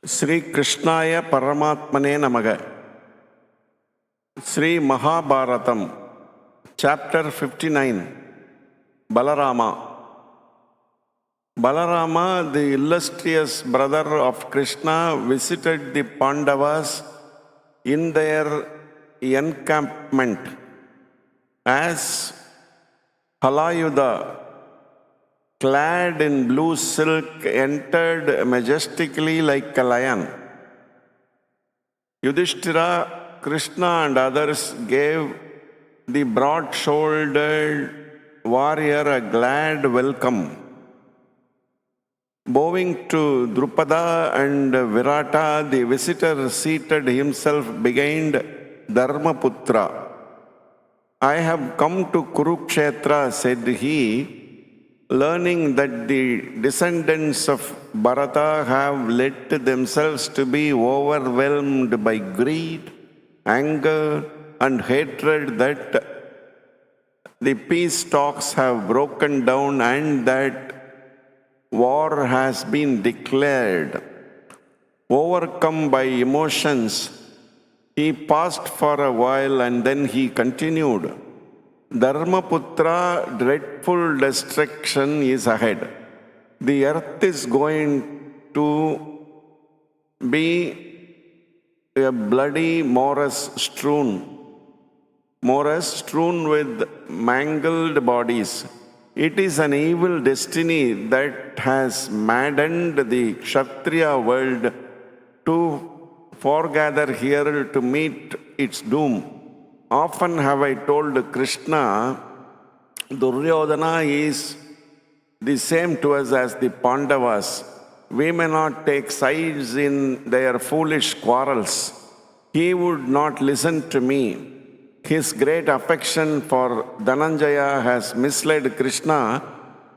Sri Krishnaya Paramatmane Namaga. Sri Mahabharatham, Chapter 59.Balarama. Balarama, the illustrious brother of Krishna, visited the Pandavas in their encampment as Halayuda, clad in blue silk, entered majestically like a lion. Yudhishthira, Krishna and others gave the broad-shouldered warrior a glad welcome. Bowing to Drupada and Virata, the visitor seated himself behind Dharmaputra. I have come to Kurukshetra, said he, learning that the descendants of Bharata have let themselves to be overwhelmed by greed, anger, and hatred, that the peace talks have broken down and that war has been declared. Overcome by emotions, he paused for a while and then he continued, Dharmaputra, dreadful destruction is ahead. The earth is going to be a bloody morass strewn with mangled bodies. It is an evil destiny that has maddened the Kshatriya world to foregather here to meet its doom. Often have I told Krishna, Duryodhana is the same to us as the Pandavas. We may not take sides in their foolish quarrels. He would not listen to me. His great affection for Dhananjaya has misled Krishna,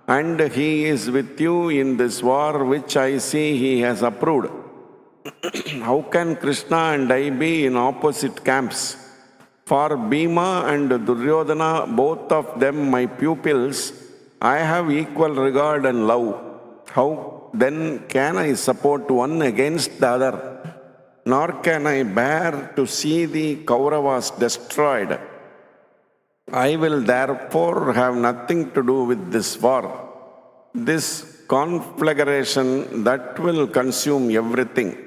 and he is with you in this war which I see he has approved. How can Krishna and I be in opposite camps? For Bhima and Duryodhana, both of them my pupils, I have equal regard and love. How then can I support one against the other? Nor can I bear to see the Kauravas destroyed. I will therefore have nothing to do with this war, this conflagration that will consume everything.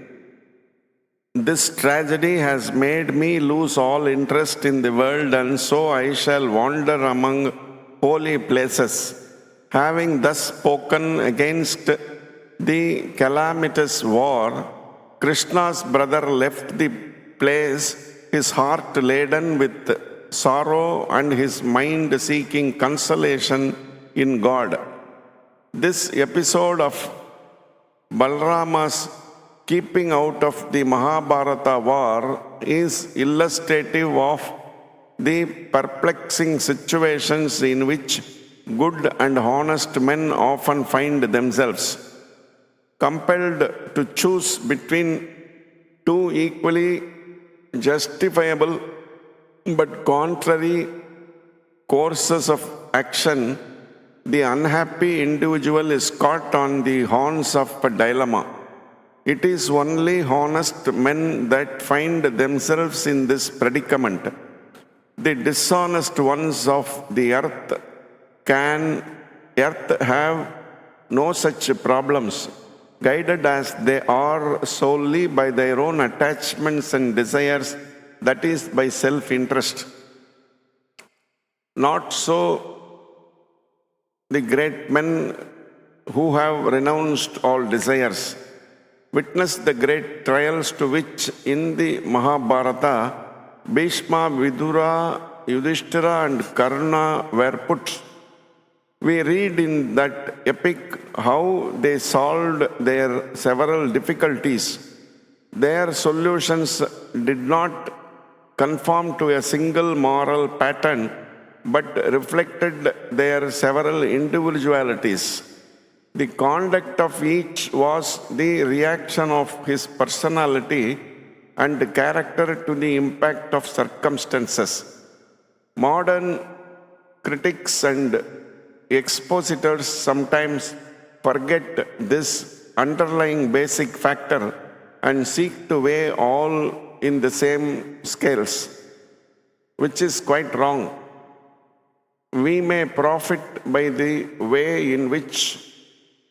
This tragedy has made me lose all interest in the world, and so I shall wander among holy places. Having thus spoken against the calamitous war, Krishna's brother left the place, his heart laden with sorrow and his mind seeking consolation in God. This episode of Balarama's keeping out of the Mahabharata war is illustrative of the perplexing situations in which good and honest men often find themselves, compelled to choose between two equally justifiable but contrary courses of action. The unhappy individual is caught on the horns of a dilemma. It is only honest men that find themselves in this predicament. The dishonest ones of the earth have no such problems, guided as they are solely by their own attachments and desires, that is, by self-interest. Not so the great men who have renounced all desires. Witness the great trials to which in the Mahabharata, Bhishma, Vidura, Yudhishthira and Karna were put. We read in that epic how they solved their several difficulties. Their solutions did not conform to a single moral pattern, but reflected their several individualities. The conduct of each was the reaction of his personality and character to the impact of circumstances. Modern critics and expositors sometimes forget this underlying basic factor and seek to weigh all in the same scales, which is quite wrong. We may profit by the way in which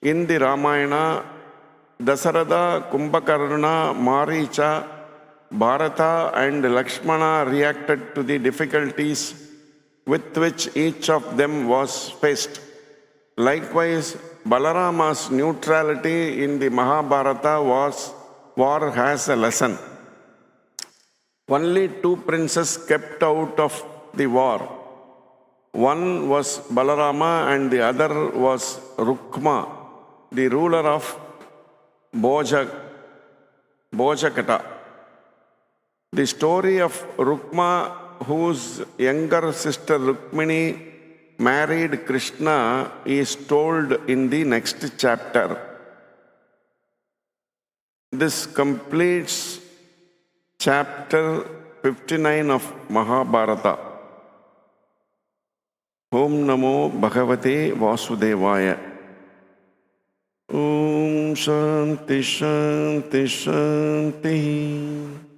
in the Ramayana, Dasaratha, Kumbhakarna, Maricha, Bharata and Lakshmana reacted to the difficulties with which each of them was faced. Likewise, Balarama's neutrality in the Mahabharata war has a lesson. Only two princes kept out of the war. One was Balarama and the other was Rukma, the ruler of Bojakata. The story of Rukma, whose younger sister Rukmini married Krishna, is told in the next chapter. This completes chapter 59 of Mahabharata. Om Namo Bhagavate Vasudevaya. Om Shanti Shanti Shanti.